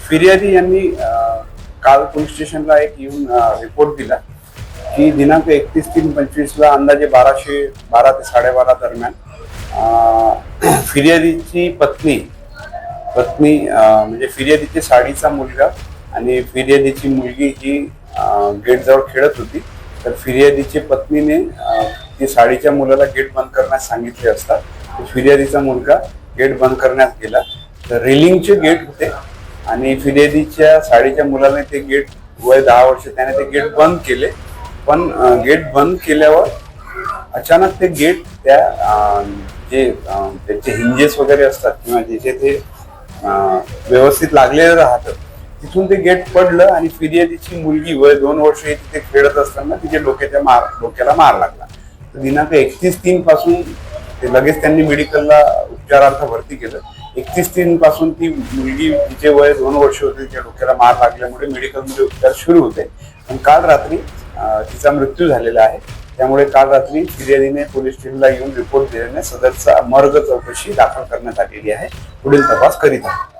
फिर्यादी यांनी काल पोलीस स्टेशनला एक येऊन रिपोर्ट दिला की दिनांक 31/3/25 अंदाजे 12 ते 12:30 दरम्यान फिर्यादीची पत्नी म्हणजे फिर्यादीची साडीचा मुलगा आणि फिर्यादीची मुलगी ही गेटजवळ खेळत होती. तर फिर्यादीच्या पत्नीने ती साडीच्या मुलाला गेट बंद करण्यास सांगितले असता फिर्यादीचा मुलगा गेट बंद करण्यास गेला. तर रेलिंगचे गेट होते आणि फिर्यादीच्या साडीच्या मुलाने ते गेट वय 10 वर्ष त्याने ते गेट बंद केले. पण गेट बंद केल्यावर अचानक ते गेट त्या जे त्याचे हिंजेस वगैरे असतात किंवा जिथे ते व्यवस्थित लागलेलं राहतं तिथून ते गेट पडलं आणि फिर्यादीची मुलगी वय 2 वर्ष तिथे खेळत असताना तिच्या डोक्याला मार लागला. तर दिनांक 31/3 पासून ते लगेच त्यांनी मेडिकलला उपचारार्थ भरती केलं. 31/3 पासून ती मुलगी तिचे वय 2 वर्ष होते तिच्या डोक्याला मार लागल्यामुळे मेडिकलमध्ये उपचार सुरू होते. पण काल रात्री तिचा मृत्यू झालेला आहे. त्यामुळे काल रात्री फिर्यादीने पोलीस स्टेशनला येऊन रिपोर्ट दिल्याने सदरचा मर्ग चौकशी दाखल करण्यात आलेली आहे. पुढील तपास करीत आहे.